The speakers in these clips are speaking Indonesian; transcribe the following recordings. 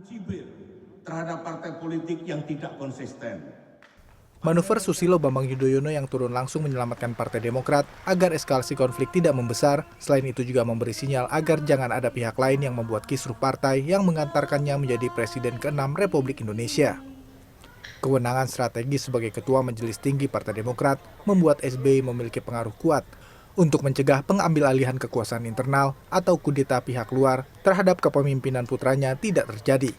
cibir terhadap partai politik yang tidak konsisten. Manuver Susilo Bambang Yudhoyono yang turun langsung menyelamatkan Partai Demokrat agar eskalasi konflik tidak membesar, selain itu juga memberi sinyal agar jangan ada pihak lain yang membuat kisruh partai yang mengantarkannya menjadi Presiden ke-6 Republik Indonesia. Kewenangan strategis sebagai Ketua Majelis Tinggi Partai Demokrat membuat SBY memiliki pengaruh kuat untuk mencegah pengambil alihan kekuasaan internal atau kudeta pihak luar terhadap kepemimpinan putranya tidak terjadi.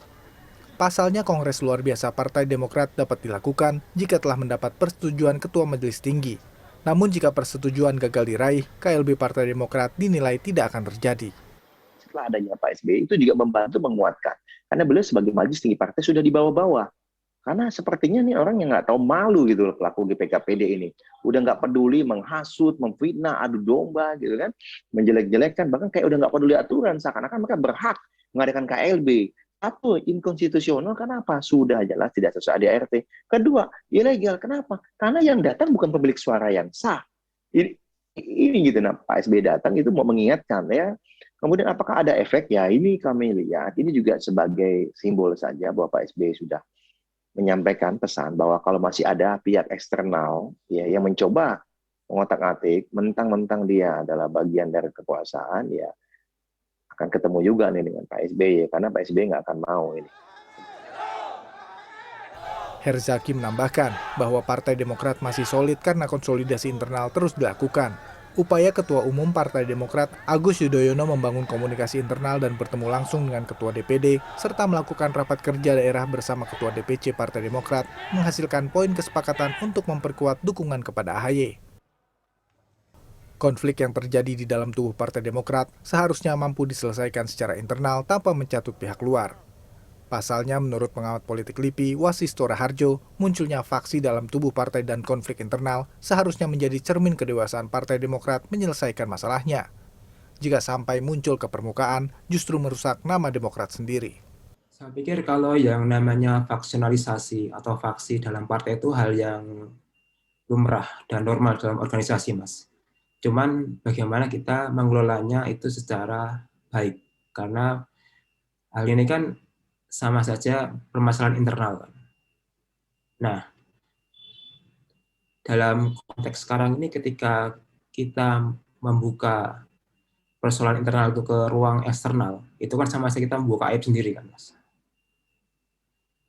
Pasalnya, Kongres Luar Biasa Partai Demokrat dapat dilakukan jika telah mendapat persetujuan Ketua Majelis Tinggi. Namun jika persetujuan gagal diraih, KLB Partai Demokrat dinilai tidak akan terjadi. Setelah adanya Pak SBY itu juga membantu menguatkan. Karena beliau sebagai Majelis Tinggi Partai sudah di bawah-bawah. Karena sepertinya nih orang yang nggak tahu malu gitu loh, pelaku GPKPD ini. Udah nggak peduli menghasut, memfitnah, adu domba gitu kan. Menjelek-jelekkan, bahkan kayak udah nggak peduli aturan. Seakan-akan mereka berhak mengadakan KLB. Satu, inkonstitusional, kenapa? Sudah jelas tidak sesuai ADART. Kedua, ilegal, kenapa? Karena yang datang bukan pemilik suara yang sah. Ini gitu, nah Pak SBY datang itu mau mengingatkan ya. Kemudian apakah ada efek? Ya ini kami lihat, ini juga sebagai simbol saja bahwa Pak SBY sudah menyampaikan pesan bahwa kalau masih ada pihak eksternal ya yang mencoba mengotak-atik, mentang-mentang dia adalah bagian dari kekuasaan, ya akan ketemu juga nih dengan Pak SBY, karena Pak SBY nggak akan mau ini. Herzaki menambahkan bahwa Partai Demokrat masih solid karena konsolidasi internal terus dilakukan. Upaya Ketua Umum Partai Demokrat Agus Yudhoyono membangun komunikasi internal dan bertemu langsung dengan Ketua DPD, serta melakukan rapat kerja daerah bersama Ketua DPC Partai Demokrat, menghasilkan poin kesepakatan untuk memperkuat dukungan kepada AHY. Konflik yang terjadi di dalam tubuh Partai Demokrat seharusnya mampu diselesaikan secara internal tanpa mencatut pihak luar. Pasalnya, menurut pengamat politik LIPI, Wasisto Raharjo, munculnya faksi dalam tubuh partai dan konflik internal seharusnya menjadi cermin kedewasaan Partai Demokrat menyelesaikan masalahnya. Jika sampai muncul ke permukaan, justru merusak nama Demokrat sendiri. Saya pikir kalau yang namanya faksionalisasi atau faksi dalam partai itu hal yang lumrah dan normal dalam organisasi, Mas. Cuman bagaimana kita mengelolanya itu secara baik, karena hal ini kan sama saja permasalahan internal. Nah, dalam konteks sekarang ini ketika kita membuka persoalan internal itu ke ruang eksternal, itu kan sama saja kita membuka aib sendiri kan, Mas.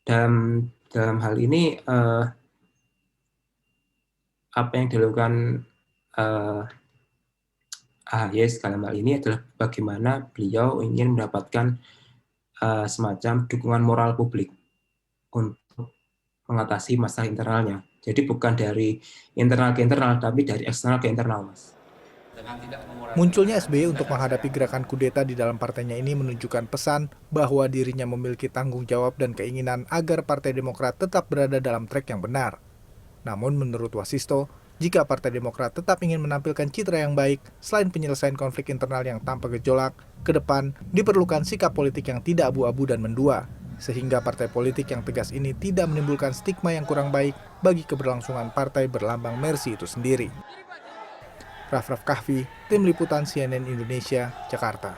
Dalam hal ini apa yang dilakukan AHY dalam hal ini adalah bagaimana beliau ingin mendapatkan semacam dukungan moral publik untuk mengatasi masalah internalnya. Jadi bukan dari internal ke internal, tapi dari eksternal ke internal, Mas. Munculnya SBY untuk menghadapi gerakan kudeta di dalam partainya ini menunjukkan pesan bahwa dirinya memiliki tanggung jawab dan keinginan agar Partai Demokrat tetap berada dalam trek yang benar. Namun menurut Wasisto, jika Partai Demokrat tetap ingin menampilkan citra yang baik, selain penyelesaian konflik internal yang tanpa gejolak, ke depan diperlukan sikap politik yang tidak abu-abu dan mendua, sehingga partai politik yang tegas ini tidak menimbulkan stigma yang kurang baik bagi keberlangsungan partai berlambang Mercy itu sendiri. Raff Kahvi, Tim Liputan CNN Indonesia, Jakarta.